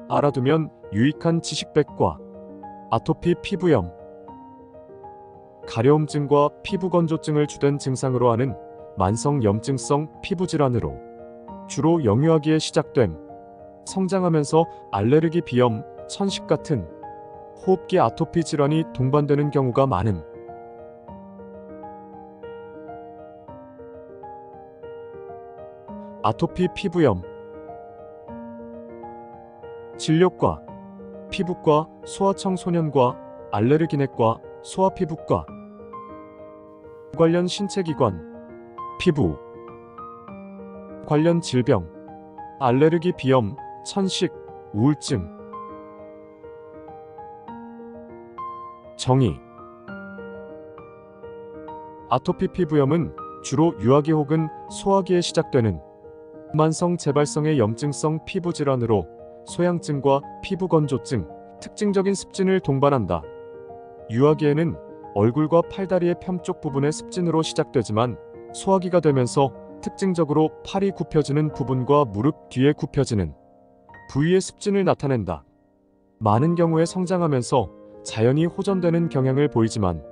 알아두면 유익한 지식백과. 아토피 피부염. 가려움증과 피부건조증을 주된 증상으로 하는 만성 염증성 피부질환으로 주로 영유아기에 시작됨. 성장하면서 알레르기, 비염, 천식 같은 호흡기 아토피 질환이 동반되는 경우가 많음. 아토피 피부염. 진료과: 피부과, 소아청소년과, 알레르기내과, 소아피부과. 관련 신체기관: 피부 관련 질병, 알레르기, 비염, 천식, 우울증. 정의: 아토피 피부염은 주로 유아기 혹은 소아기에 시작되는 만성 재발성의 염증성 피부질환으로 소양증과 피부건조증, 특징적인 습진을 동반한다. 유아기에는 얼굴과 팔다리의 편 쪽 부분의 습진으로 시작되지만 소아기가 되면서 특징적으로 팔이 굽혀지는 부분과 무릎 뒤에 굽혀지는 부위의 습진을 나타낸다. 많은 경우에 성장하면서 자연히 호전되는 경향을 보이지만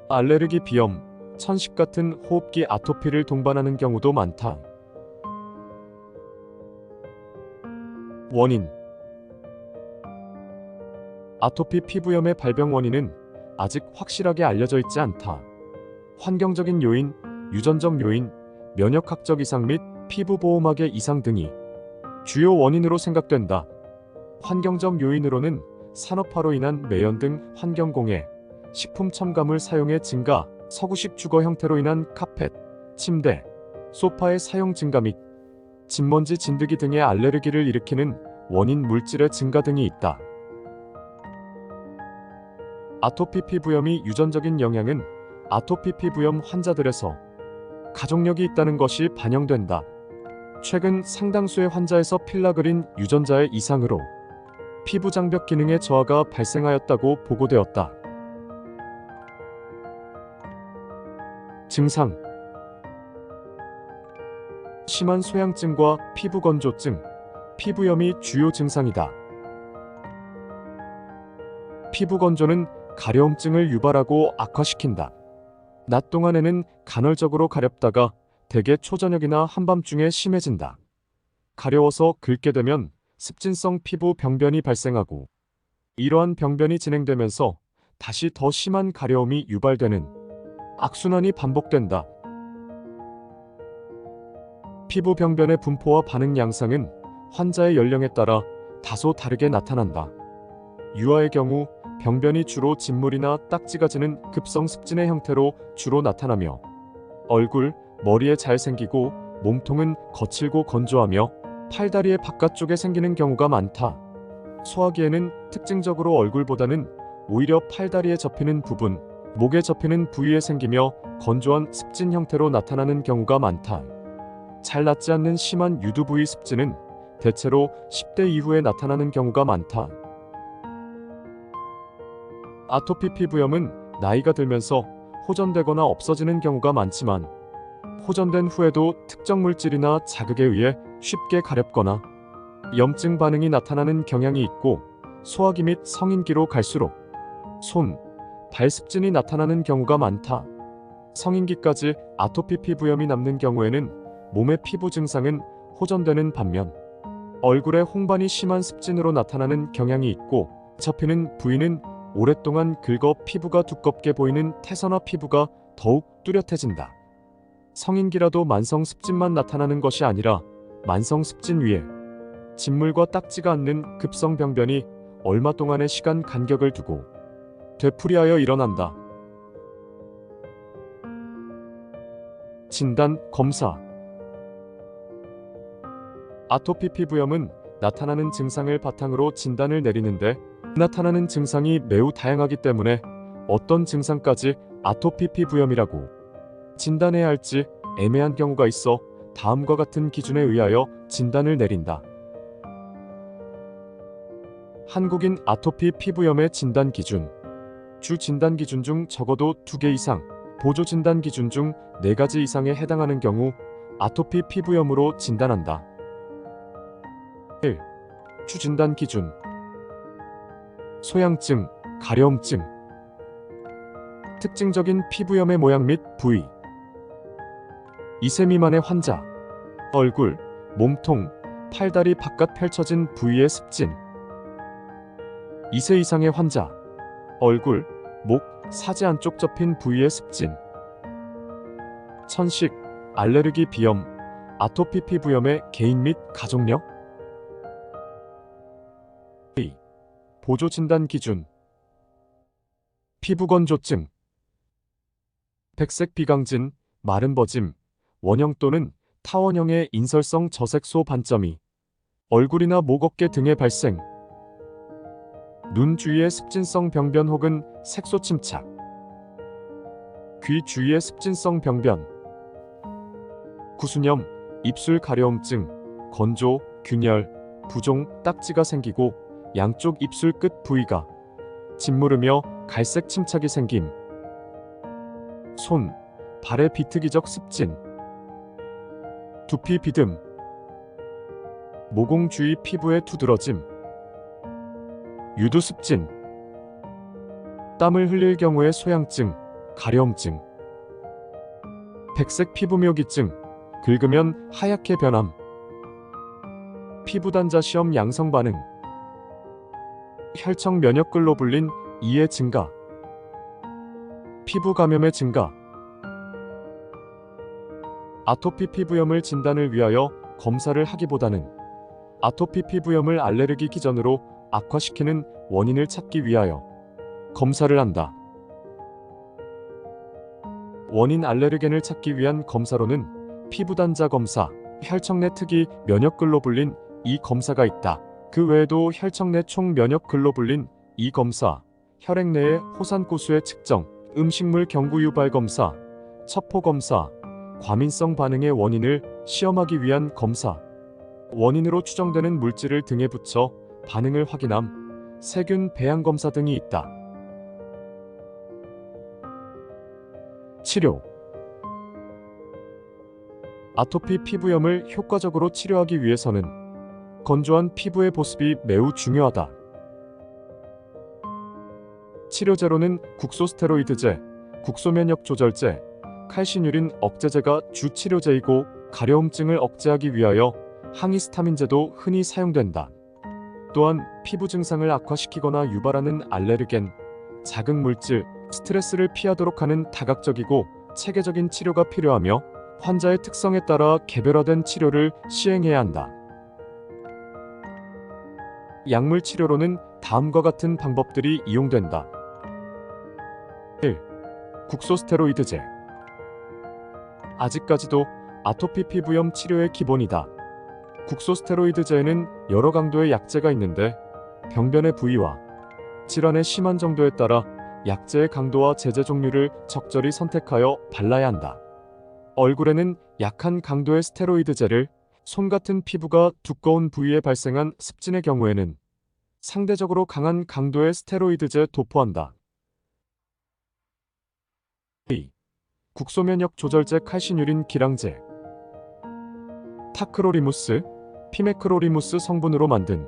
알레르기, 비염, 천식 같은 호흡기 아토피를 동반하는 경우도 많다. 원인: 아토피 피부염의 발병 원인은 아직 확실하게 알려져 있지 않다. 환경적인 요인, 유전적 요인, 면역학적 이상 및 피부보호막의 이상 등이 주요 원인으로 생각된다. 환경적 요인으로는 산업화로 인한 매연 등 환경공해, 식품 첨가물 사용의 증가, 서구식 주거 형태로 인한 카펫, 침대, 소파의 사용 증가 및 진먼지, 진드기 등의 알레르기를 일으키는 원인 물질의 증가 등이 있다. 아토피 피부염이 유전적인 영향은 아토피 피부염 환자들에서 가족력이 있다는 것이 반영된다. 최근 상당수의 환자에서 필라그린 유전자의 이상으로 피부 장벽 기능의 저하가 발생하였다고 보고되었다. 증상: 심한 소양증과 피부건조증, 피부염이 주요 증상이다. 피부건조는 가려움증을 유발하고 악화시킨다. 낮 동안에는 간헐적으로 가렵다가 대개 초저녁이나 한밤중에 심해진다. 가려워서 긁게 되면 습진성 피부 병변이 발생하고 이러한 병변이 진행되면서 다시 더 심한 가려움이 유발되는 악순환이 반복된다. 피부 병변의 분포와 반응 양상은 환자의 연령에 따라 다소 다르게 나타난다. 유아의 경우 병변이 주로 진물이나 딱지가 지는 급성 습진의 형태로 주로 나타나며 얼굴, 머리에 잘 생기고 몸통은 거칠고 건조하며 팔다리의 바깥쪽에 생기는 경우가 많다. 소아기에는 특징적으로 얼굴보다는 오히려 팔다리에 접히는 부분, 목에 접히는 부위에 생기며 건조한 습진 형태로 나타나는 경우가 많다. 잘 낫지 않는 심한 유두 부위 습진은 대체로 10대 이후에 나타나는 경우가 많다. 아토피 피부염은 나이가 들면서 호전되거나 없어지는 경우가 많지만 호전된 후에도 특정 물질이나 자극에 의해 쉽게 가렵거나 염증 반응이 나타나는 경향이 있고 소아기 및 성인기로 갈수록 손, 발 습진이 나타나는 경우가 많다. 성인기까지 아토피 피부염이 남는 경우에는 몸의 피부 증상은 호전되는 반면 얼굴에 홍반이 심한 습진으로 나타나는 경향이 있고 접히는 부위는 오랫동안 긁어 피부가 두껍게 보이는 태선화 피부가 더욱 뚜렷해진다. 성인기라도 만성 습진만 나타나는 것이 아니라 만성 습진 위에 진물과 딱지가 앉는 급성 병변이 얼마 동안의 시간 간격을 두고 되풀이하여 일어난다. 진단, 검사. 아토피 피부염은 나타나는 증상을 바탕으로 진단을 내리는데 나타나는 증상이 매우 다양하기 때문에 어떤 증상까지 아토피 피부염이라고 진단해야 할지 애매한 경우가 있어 다음과 같은 기준에 의하여 진단을 내린다. 한국인 아토피 피부염의 진단 기준. 주 진단 기준 중 적어도 2개 이상, 보조 진단 기준 중 4가지 이상에 해당하는 경우 아토피 피부염으로 진단한다. 1. 주진단 기준. 소양증, 가려움증. 특징적인 피부염의 모양 및 부위. 2세 미만의 환자. 얼굴, 몸통, 팔다리 바깥 펼쳐진 부위의 습진. 2세 이상의 환자. 얼굴, 목, 사지 안쪽 접힌 부위의 습진. 천식, 알레르기 비염, 아토피 피부염의 개인 및 가족력. 보조 진단 기준. 피부 건조증. 백색 비강진, 마른 버짐, 원형 또는 타원형의 인설성 저색소 반점이 얼굴이나 목, 어깨 등에 발생. 눈 주위의 습진성 병변 혹은 색소 침착. 귀 주위의 습진성 병변. 구수염, 입술 가려움증, 건조, 균열, 부종, 딱지가 생기고 양쪽 입술 끝 부위가 짓무르며 갈색 침착이 생김. 손, 발의 비특이적 습진. 두피 비듬. 모공 주위 피부의 두드러짐. 유두 습진. 땀을 흘릴 경우의 소양증, 가려움증. 백색 피부묘기증, 긁으면 하얗게 변함. 피부단자 시험 양성 반응. 혈청 면역 글로불린 E의 증가. 피부 감염의 증가. 아토피 피부염을 진단을 위하여 검사를 하기보다는 아토피 피부염을 알레르기 기전으로 악화시키는 원인을 찾기 위하여 검사를 한다. 원인 알레르겐을 찾기 위한 검사로는 피부단자 검사, 혈청 내 특이 면역 글로불린 E 검사가 있다. 그 외에도 혈청 내 총 면역 글로불린 E 검사, 혈액 내의 호산고수의 측정, 음식물 경구 유발 검사, 첩포 검사, 과민성 반응의 원인을 시험하기 위한 검사, 원인으로 추정되는 물질을 등에 붙여 반응을 확인함, 세균 배양 검사 등이 있다. 치료. 아토피 피부염을 효과적으로 치료하기 위해서는 건조한 피부의 보습이 매우 중요하다. 치료제로는 국소스테로이드제, 국소면역 조절제, 칼시뉴린 억제제가 주 치료제이고 가려움증을 억제하기 위하여 항히스타민제도 흔히 사용된다. 또한 피부 증상을 악화시키거나 유발하는 알레르겐, 자극물질, 스트레스를 피하도록 하는 다각적이고 체계적인 치료가 필요하며 환자의 특성에 따라 개별화된 치료를 시행해야 한다. 약물 치료로는 다음과 같은 방법들이 이용된다. 1. 국소스테로이드제. 아직까지도 아토피 피부염 치료의 기본이다. 국소스테로이드제에는 여러 강도의 약제가 있는데 병변의 부위와 질환의 심한 정도에 따라 약제의 강도와 제제 종류를 적절히 선택하여 발라야 한다. 얼굴에는 약한 강도의 스테로이드제를, 손 같은 피부가 두꺼운 부위에 발생한 습진의 경우에는 상대적으로 강한 강도의 스테로이드제 도포한다. 2. 국소면역 조절제 칼시뉴린 기량제. 타크로리무스, 피메크로리무스 성분으로 만든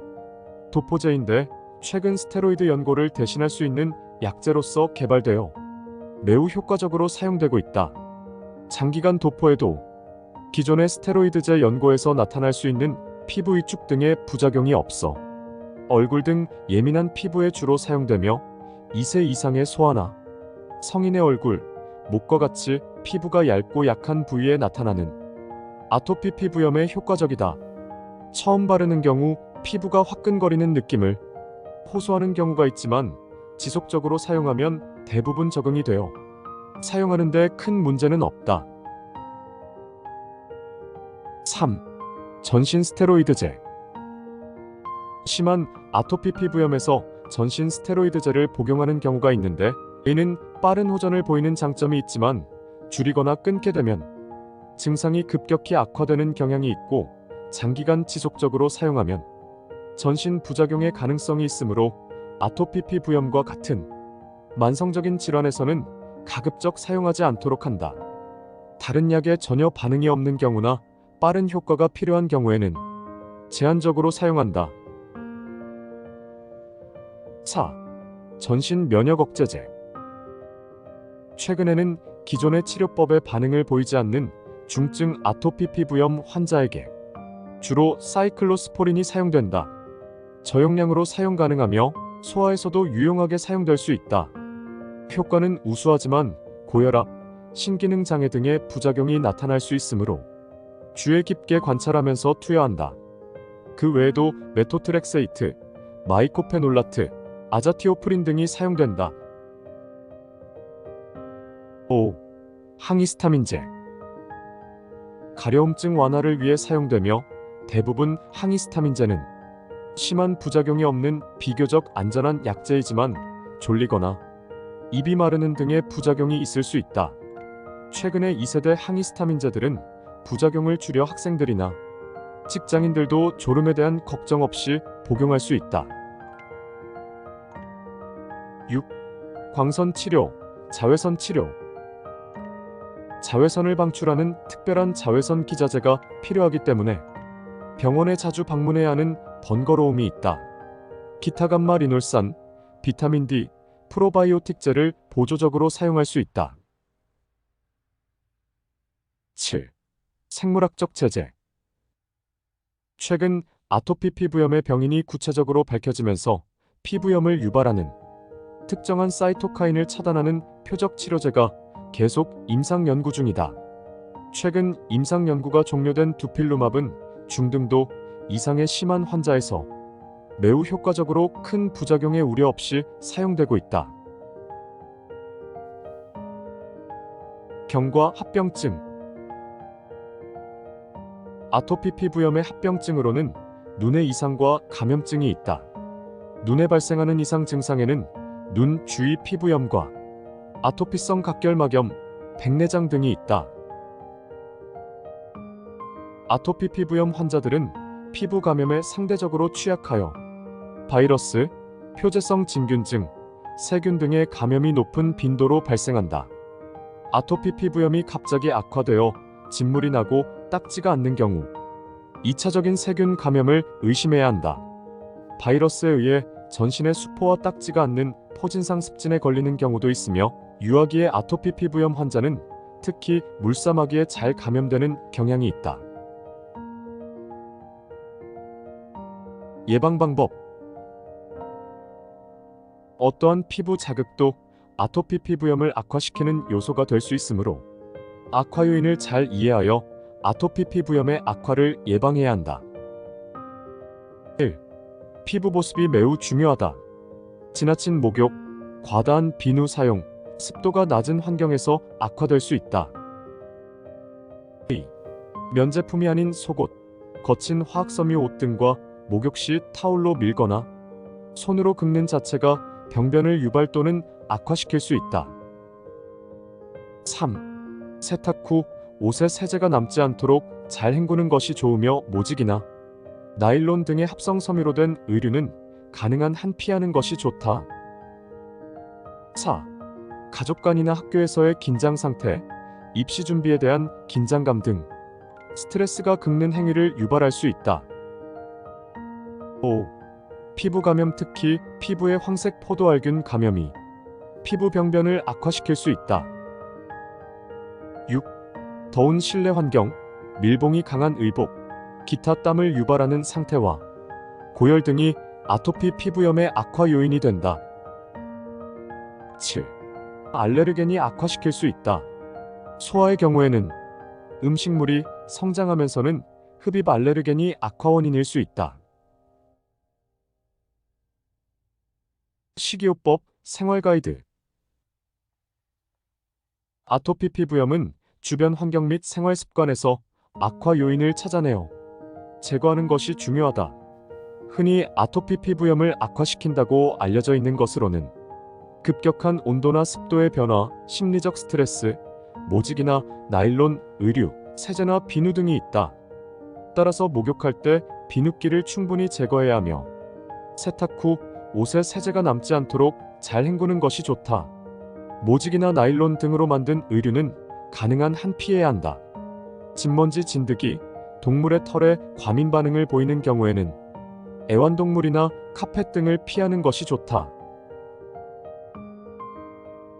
도포제인데 최근 스테로이드 연고를 대신할 수 있는 약제로서 개발되어 매우 효과적으로 사용되고 있다. 장기간 도포에도 기존의 스테로이드제 연고에서 나타날 수 있는 피부 위축 등의 부작용이 없어 얼굴 등 예민한 피부에 주로 사용되며 2세 이상의 소아나 성인의 얼굴, 목과 같이 피부가 얇고 약한 부위에 나타나는 아토피 피부염에 효과적이다. 처음 바르는 경우 피부가 화끈거리는 느낌을 호소하는 경우가 있지만 지속적으로 사용하면 대부분 적응이 되어 사용하는데 큰 문제는 없다. 3. 전신 스테로이드제. 심한 아토피 피부염에서 전신 스테로이드제를 복용하는 경우가 있는데 이는 빠른 호전을 보이는 장점이 있지만 줄이거나 끊게 되면 증상이 급격히 악화되는 경향이 있고 장기간 지속적으로 사용하면 전신 부작용의 가능성이 있으므로 아토피 피부염과 같은 만성적인 질환에서는 가급적 사용하지 않도록 한다. 다른 약에 전혀 반응이 없는 경우나 빠른 효과가 필요한 경우에는 제한적으로 사용한다. 4. 전신 면역 억제제. 최근에는 기존의 치료법에 반응을 보이지 않는 중증 아토피 피부염 환자에게 주로 사이클로스포린이 사용된다. 저용량으로 사용 가능하며 소아에서도 유용하게 사용될 수 있다. 효과는 우수하지만 고혈압, 신기능 장애 등의 부작용이 나타날 수 있으므로 주의 깊게 관찰하면서 투여한다. 그 외에도 메토트렉세이트, 마이코페놀라트, 아자티오프린 등이 사용된다. 5. 항히스타민제. 가려움증 완화를 위해 사용되며 대부분 항히스타민제는 심한 부작용이 없는 비교적 안전한 약제이지만 졸리거나 입이 마르는 등의 부작용이 있을 수 있다. 최근의 2세대 항히스타민제들은 부작용을 줄여 학생들이나 직장인들도 졸음에 대한 걱정 없이 복용할 수 있다. 6. 광선 치료, 자외선 치료. 자외선을 방출하는 특별한 자외선 기자재가 필요하기 때문에 병원에 자주 방문해야 하는 번거로움이 있다. 기타감마 리놀산, 비타민 D, 프로바이오틱제를 보조적으로 사용할 수 있다. 7. 생물학적 제재. 최근 아토피 피부염의 병인이 구체적으로 밝혀지면서 피부염을 유발하는 특정한 사이토카인을 차단하는 표적 치료제가 계속 임상 연구 중이다. 최근 임상 연구가 종료된 두필루맙은 중등도 이상의 심한 환자에서 매우 효과적으로 큰 부작용의 우려 없이 사용되고 있다. 경과 합병증. 아토피 피부염의 합병증으로는 눈의 이상과 감염증이 있다. 눈에 발생하는 이상 증상에는 눈 주위 피부염과 아토피성 각결막염, 백내장 등이 있다. 아토피 피부염 환자들은 피부 감염에 상대적으로 취약하여 바이러스, 표재성 진균증, 세균 등의 감염이 높은 빈도로 발생한다. 아토피 피부염이 갑자기 악화되어 진물이 나고 딱지가 않는 경우 2차적인 세균 감염을 의심해야 한다. 바이러스에 의해 전신에 수포와 딱지가 않는 포진상 습진에 걸리는 경우도 있으며 유아기의 아토피 피부염 환자는 특히 물사마귀에 잘 감염되는 경향이 있다. 예방 방법. 어떠한 피부 자극도 아토피 피부염을 악화시키는 요소가 될 수 있으므로 악화 요인을 잘 이해하여 아토피 피부염의 악화를 예방해야 한다. 1. 피부 보습이 매우 중요하다. 지나친 목욕, 과다한 비누 사용, 습도가 낮은 환경에서 악화될 수 있다. 2. 면제품이 아닌 속옷, 거친 화학섬유 옷 등과 목욕 시 타올로 밀거나 손으로 긁는 자체가 병변을 유발 또는 악화시킬 수 있다. 3. 세탁 후 옷에 세제가 남지 않도록 잘 헹구는 것이 좋으며 모직이나 나일론 등의 합성 섬유로 된 의류는 가능한 한 피하는 것이 좋다. 4. 가족 간이나 학교에서의 긴장 상태, 입시 준비에 대한 긴장감 등 스트레스가 긁는 행위를 유발할 수 있다. 5. 피부 감염, 특히 피부의 황색 포도알균 감염이 피부 병변을 악화시킬 수 있다. 6. 더운 실내 환경, 밀봉이 강한 의복, 기타 땀을 유발하는 상태와 고열 등이 아토피 피부염의 악화 요인이 된다. 7. 알레르겐이 악화시킬 수 있다. 소아의 경우에는 음식물이 성장하면서는 흡입 알레르겐이 악화 원인일 수 있다. 식이요법 생활 가이드. 아토피 피부염은 주변 환경 및 생활 습관에서 악화 요인을 찾아내어 제거하는 것이 중요하다. 흔히 아토피 피부염을 악화시킨다고 알려져 있는 것으로는 급격한 온도나 습도의 변화, 심리적 스트레스, 모직이나 나일론, 의류, 세제나 비누 등이 있다. 따라서 목욕할 때 비누기를 충분히 제거해야 하며 세탁 후 옷에 세제가 남지 않도록 잘 헹구는 것이 좋다. 모직이나 나일론 등으로 만든 의류는 가능한 한 피해야 한다. 진먼지 진드기, 동물의 털에 과민 반응을 보이는 경우에는 애완동물이나 카펫 등을 피하는 것이 좋다.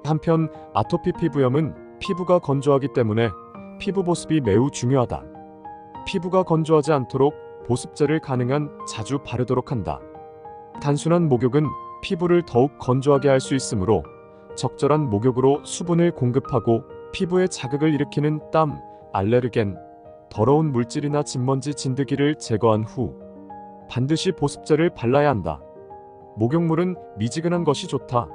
한편 아토피 피부염은 피부가 건조하기 때문에 피부 보습이 매우 중요하다. 피부가 건조하지 않도록 보습제를 가능한 자주 바르도록 한다. 단순한 목욕은 피부를 더욱 건조하게 할 수 있으므로 적절한 목욕으로 수분을 공급하고 피부에 자극을 일으키는 땀, 알레르겐, 더러운 물질이나 진먼지 진드기를 제거한 후 반드시 보습제를 발라야 한다. 목욕물은 미지근한 것이 좋다.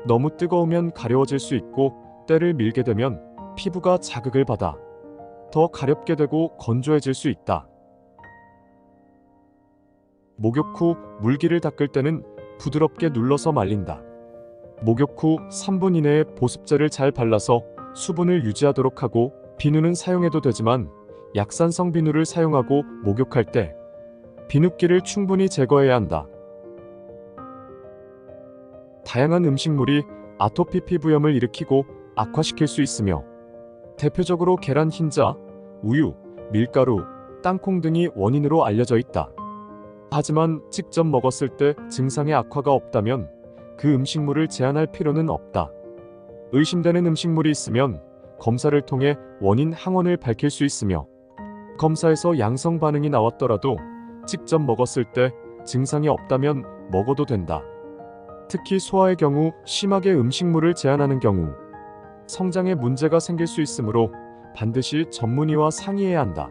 너무 뜨거우면 가려워질 수 있고 때를 밀게 되면 피부가 자극을 받아 더 가렵게 되고 건조해질 수 있다. 목욕 후 물기를 닦을 때는 부드럽게 눌러서 말린다. 목욕 후 3분 이내에 보습제를 잘 발라서 수분을 유지하도록 하고 비누는 사용해도 되지만 약산성 비누를 사용하고 목욕할 때 비누기를 충분히 제거해야 한다. 다양한 음식물이 아토피 피부염을 일으키고 악화시킬 수 있으며 대표적으로 계란 흰자, 우유, 밀가루, 땅콩 등이 원인으로 알려져 있다. 하지만 직접 먹었을 때 증상의 악화가 없다면 그 음식물을 제한할 필요는 없다. 의심되는 음식물이 있으면 검사를 통해 원인 항원을 밝힐 수 있으며 검사에서 양성 반응이 나왔더라도 직접 먹었을 때 증상이 없다면 먹어도 된다. 특히 소아의 경우 심하게 음식물을 제한하는 경우 성장에 문제가 생길 수 있으므로 반드시 전문의와 상의해야 한다.